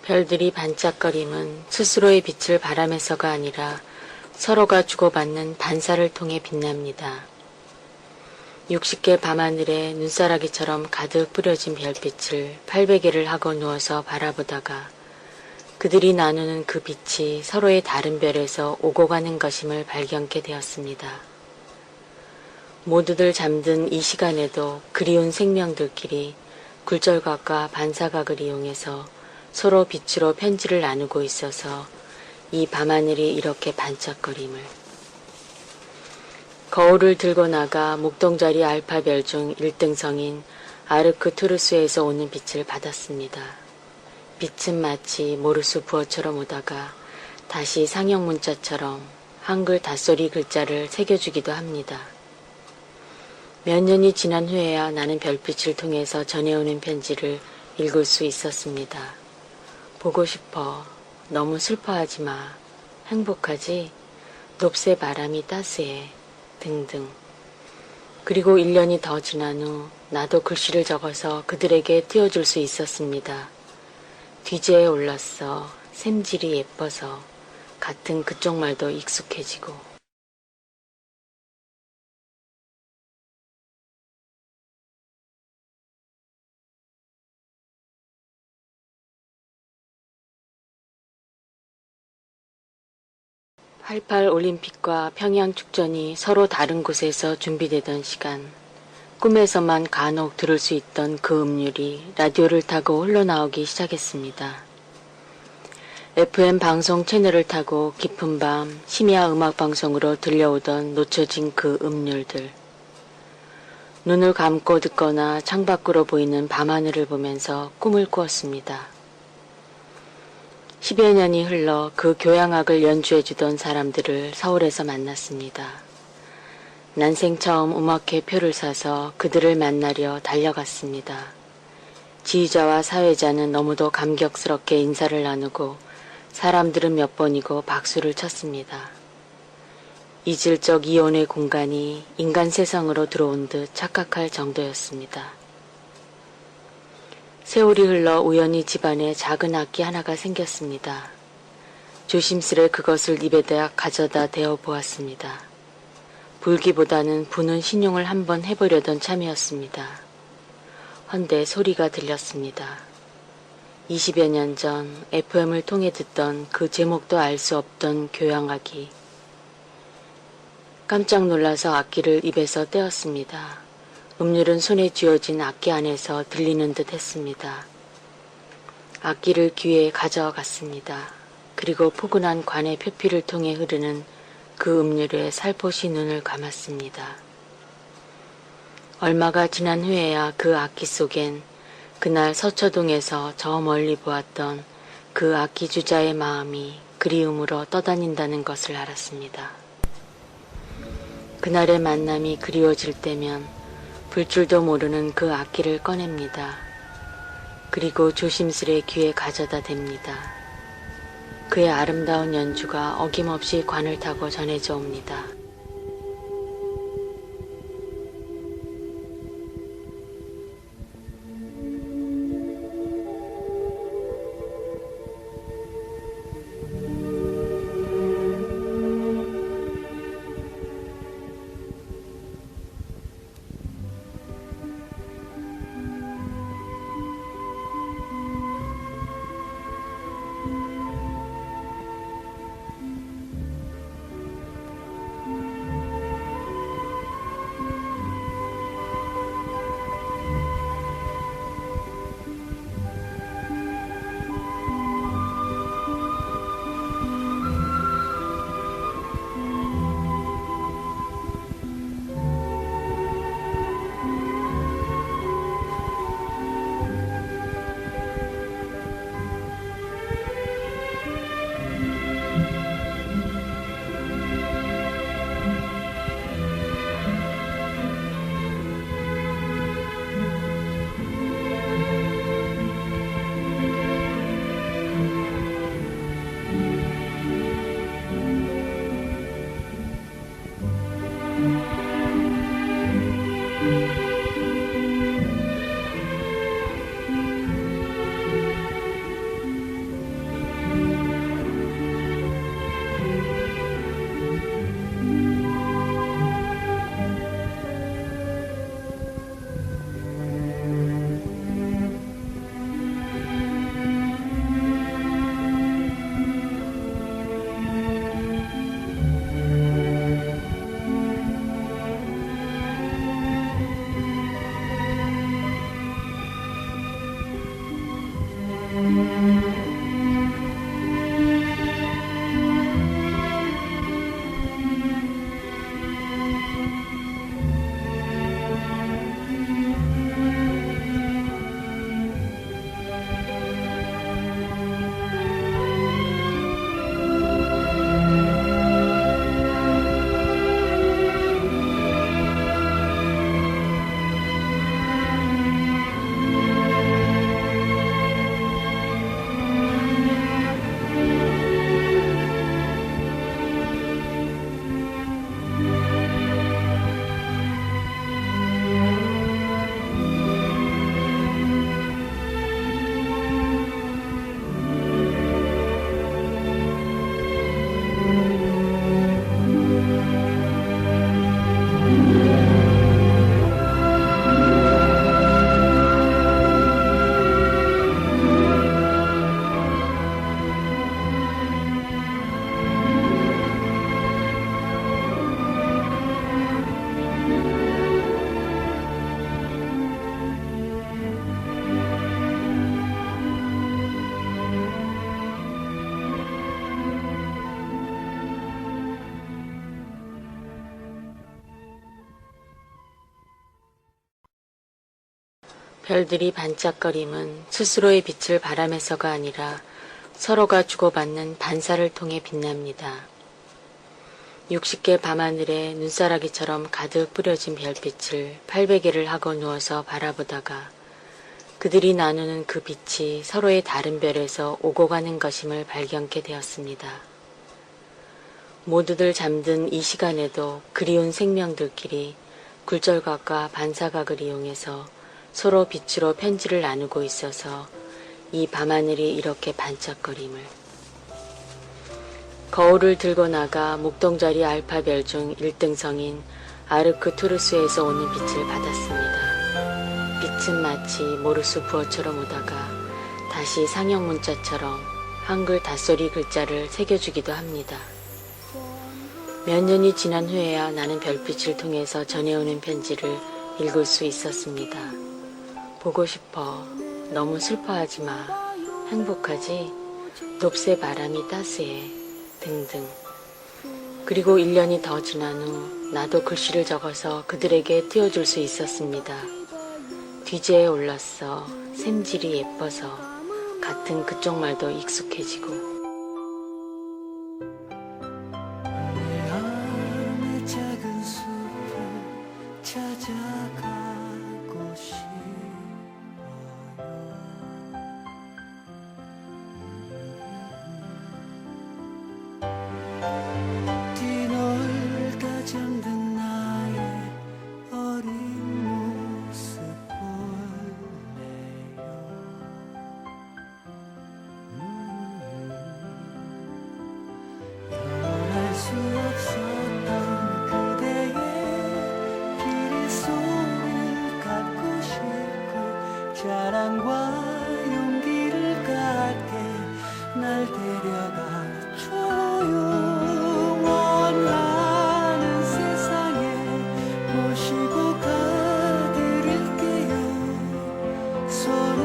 별들이 반짝거림은 스스로의 빛을 바람에서가 아니라 서로가 주고받는 반사를 통해 빛납니다. 60개 밤하늘에 눈사라기처럼 가득 뿌려진 별빛을 800개를 하고 누워서 바라보다가 그들이 나누는 그 빛이 서로의 다른 별에서 오고 가는 것임을 발견케 되었습니다. 모두들 잠든 이 시간에도 그리운 생명들끼리 굴절각과 반사각을 이용해서 서로 빛으로 편지를 나누고 있어서 이 밤하늘이 이렇게 반짝거림을. 거울을 들고 나가 목동자리 알파별 중 1등성인 아르크투루스에서 오는 빛을 받았습니다. 빛은 마치 모르스 부호처럼 오다가 다시 상형 문자처럼 한글 닷소리 글자를 새겨주기도 합니다. 몇 년이 지난 후에야 나는 별빛을 통해서 전해오는 편지를 읽을 수 있었습니다. 보고 싶어. 너무 슬퍼하지 마. 행복하지? 높새 바람이 따스해. 등등. 그리고 1년이 더 지난 후 나도 글씨를 적어서 그들에게 띄워줄 수 있었습니다. 뒤지에 올랐어. 샘질이 예뻐서. 같은 그쪽 말도 익숙해지고. 88 올림픽과 평양 축전이 서로 다른 곳에서 준비되던 시간, 꿈에서만 간혹 들을 수 있던 그 음률이 라디오를 타고 흘러나오기 시작했습니다. FM 방송 채널을 타고 깊은 밤 심야 음악방송으로 들려오던 놓쳐진 그 음률들. 눈을 감고 듣거나 창밖으로 보이는 밤하늘을 보면서 꿈을 꾸었습니다. 10여 년이 흘러 그 교향악을 연주해주던 사람들을 서울에서 만났습니다. 난생 처음 음악회 표를 사서 그들을 만나려 달려갔습니다. 지휘자와 사회자는 너무도 감격스럽게 인사를 나누고 사람들은 몇 번이고 박수를 쳤습니다. 잊을 적 이혼의 공간이 인간 세상으로 들어온 듯 착각할 정도였습니다. 세월이 흘러 우연히 집안에 작은 악기 하나가 생겼습니다. 조심스레 그것을 입에다 가져다 대어 보았습니다. 불기보다는 부는 신용을 한번 해보려던 참이었습니다. 헌데 소리가 들렸습니다. 20여 년 전 FM을 통해 듣던 그 제목도 알 수 없던 교향악이. 깜짝 놀라서 악기를 입에서 떼었습니다. 음률은 손에 쥐어진 악기 안에서 들리는 듯 했습니다. 악기를 귀에 가져갔습니다. 그리고 포근한 관의 표피를 통해 흐르는 그 음률에 살포시 눈을 감았습니다. 얼마가 지난 후에야 그 악기 속엔 그날 서초동에서 저 멀리 보았던 그 악기 주자의 마음이 그리움으로 떠다닌다는 것을 알았습니다. 그날의 만남이 그리워질 때면 불 줄도 모르는 그 악기를 꺼냅니다. 그리고 조심스레 귀에 가져다 댑니다. 그의 아름다운 연주가 어김없이 관을 타고 전해져 옵니다. 별들이 반짝거림은 스스로의 빛을 바람에서가 아니라 서로가 주고받는 반사를 통해 빛납니다. 60개 밤하늘에 눈사라기처럼 가득 뿌려진 별빛을 800개를 하고 누워서 바라보다가 그들이 나누는 그 빛이 서로의 다른 별에서 오고 가는 것임을 발견케 되었습니다. 모두들 잠든 이 시간에도 그리운 생명들끼리 굴절각과 반사각을 이용해서 서로 빛으로 편지를 나누고 있어서 이 밤하늘이 이렇게 반짝거림을. 거울을 들고 나가 묵동자리 알파별 중 1등성인 아르크투루스에서 오는 빛을 받았습니다. 빛은 마치 모르스 부호처럼 오다가 다시 상형 문자처럼 한글 닷소리 글자를 새겨주기도 합니다. 몇 년이 지난 후에야 나는 별빛을 통해서 전해오는 편지를 읽을 수 있었습니다. 보고 싶어. 너무 슬퍼하지 마. 행복하지? 높새 바람이 따스해. 등등. 그리고 1년이 더 지난 후 나도 글씨를 적어서 그들에게 띄워줄 수 있었습니다. 뒤지에 올랐어. 샘질이 예뻐서. 같은 그쪽 말도 익숙해지고. 찾아가고 싶어요. 뒤놀다 잠든 나의 어린 모습 볼래요. 영원할 수 없었던 그대의 손을 갖고 싶고 사랑과 용기를 갖게 날 데려가줘요. 원하는 세상에 모시고 가드릴게요. 손을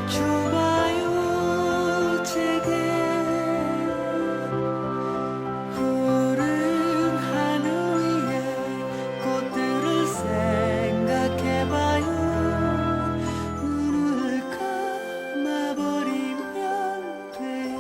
줘봐요 제게. 푸른 하늘 위에 꽃들을 생각해봐요. 눈을 감아버리면 돼요.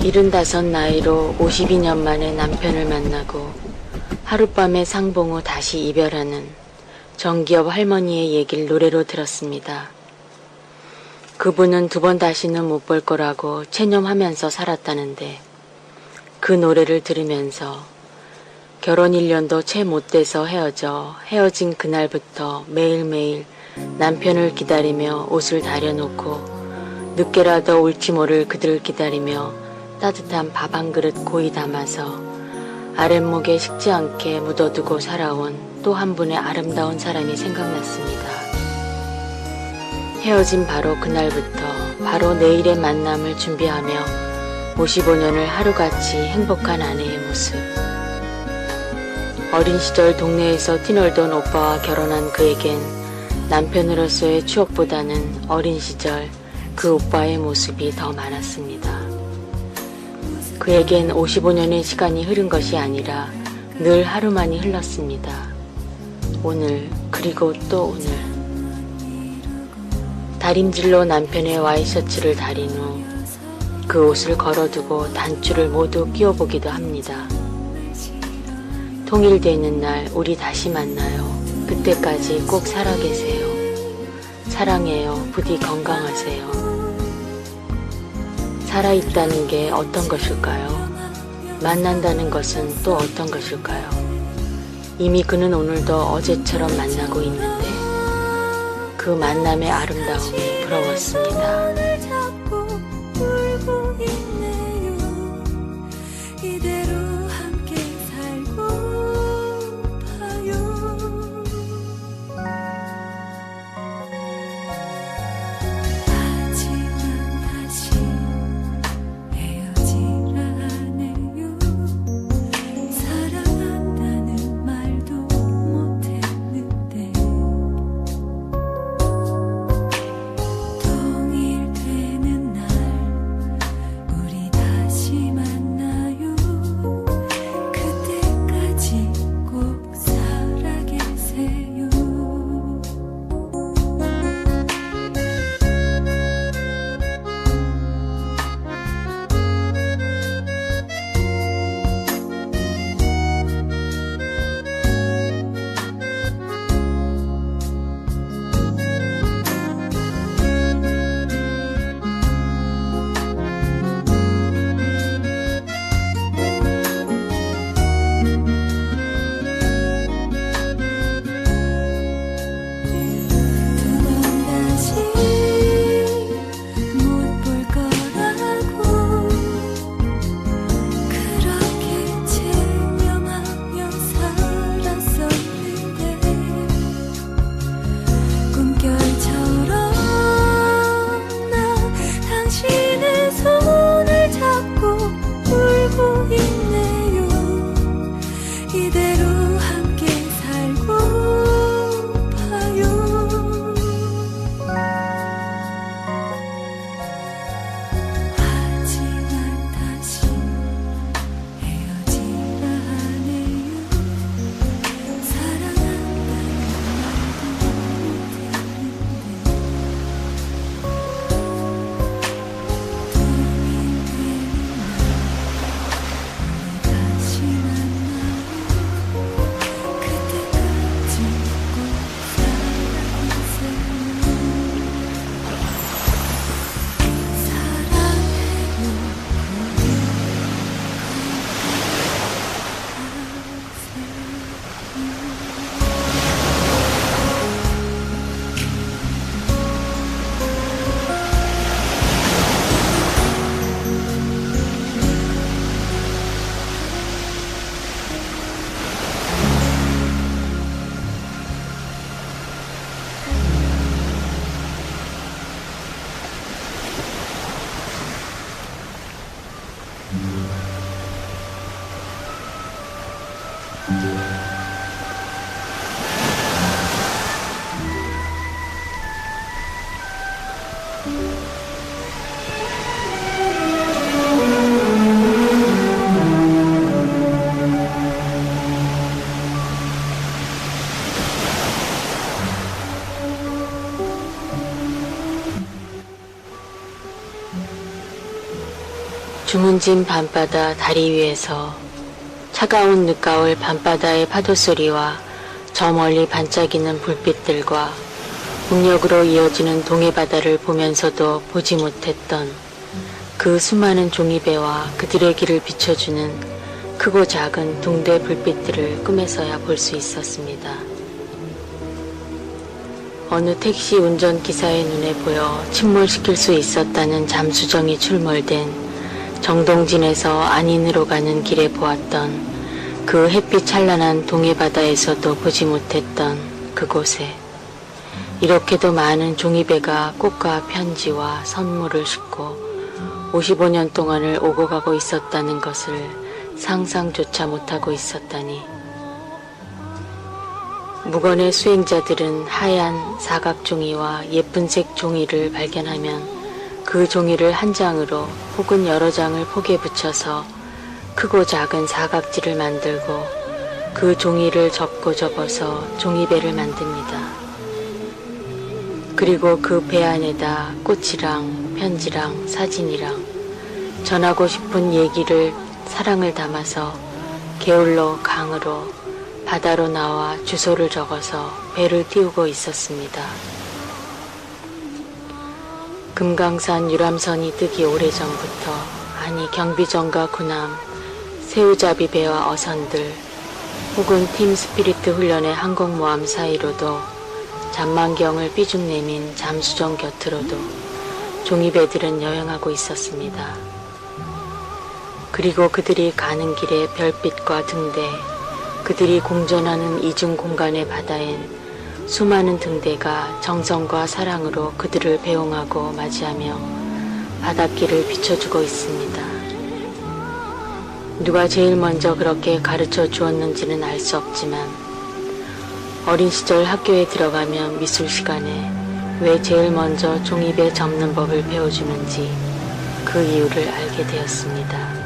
75 나이로 52년 만에 남편을 만나고 하룻밤에 상봉 후 다시 이별하는 정기업 할머니의 얘기를 노래로 들었습니다. 그분은 2번 다시는 못 볼 거라고 체념하면서 살았다는데 그 노래를 들으면서 결혼 1년도 채 못 돼서 헤어진 그날부터 매일매일 남편을 기다리며 옷을 다려놓고 늦게라도 올지 모를 그들을 기다리며 따뜻한 밥 한 그릇 고이 담아서 아랫목에 식지 않게 묻어두고 살아온 또 한 분의 아름다운 사람이 생각났습니다. 헤어진 바로 그날부터 바로 내일의 만남을 준비하며 55년을 하루같이 행복한 아내의 모습. 어린 시절 동네에서 뛰놀던 오빠와 결혼한 그에겐 남편으로서의 추억보다는 어린 시절 그 오빠의 모습이 더 많았습니다. 그에겐 55년의 시간이 흐른 것이 아니라 늘 하루만이 흘렀습니다. 오늘 그리고 또 오늘. 다림질로 남편의 와이셔츠를 다린 후 그 옷을 걸어두고 단추를 모두 끼워보기도 합니다. 통일되는 날 우리 다시 만나요. 그때까지 꼭 살아계세요. 사랑해요. 부디 건강하세요. 살아있다는 게 어떤 것일까요? 만난다는 것은 또 어떤 것일까요? 이미 그는 오늘도 어제처럼 만나고 있는데 그 만남의 아름다움이 부러웠습니다. 주문 푸른진 밤바다 다리 위에서 차가운 늦가을 밤바다의 파도 소리와 저 멀리 반짝이는 불빛들과 북녘으로 이어지는 동해바다를 보면서도 보지 못했던 그 수많은 종이배와 그들의 길을 비춰주는 크고 작은 둥대 불빛들을 꿈에서야 볼 수 있었습니다. 어느 택시 운전기사의 눈에 보여 침몰시킬 수 있었다는 잠수정이 출몰된 정동진에서 안인으로 가는 길에 보았던 그 햇빛 찬란한 동해바다에서도 보지 못했던 그곳에 이렇게도 많은 종이배가 꽃과 편지와 선물을 싣고 55년 동안을 오고 가고 있었다는 것을 상상조차 못하고 있었다니. 무건의 수행자들은 하얀 사각종이와 예쁜색 종이를 발견하면 그 종이를 한 장으로 혹은 여러 장을 폭에 붙여서 크고 작은 사각지를 만들고 그 종이를 접고 접어서 종이배를 만듭니다. 그리고 그 배 안에다 꽃이랑 편지랑 사진이랑 전하고 싶은 얘기를 사랑을 담아서 게을러 강으로 바다로 나와 주소를 적어서 배를 띄우고 있었습니다. 금강산 유람선이 뜨기 오래전부터 아니 경비정과 군함, 새우잡이 배와 어선들 혹은 팀 스피리트 훈련의 항공모함 사이로도 잠만경을 삐죽 내민 잠수정 곁으로도 종이배들은 여행하고 있었습니다. 그리고 그들이 가는 길의 별빛과 등대, 그들이 공존하는 이중 공간의 바다엔 수많은 등대가 정성과 사랑으로 그들을 배웅하고 맞이하며 바닷길을 비춰주고 있습니다. 누가 제일 먼저 그렇게 가르쳐 주었는지는 알 수 없지만 어린 시절 학교에 들어가면 미술 시간에 왜 제일 먼저 종이배 접는 법을 배워주는지 그 이유를 알게 되었습니다.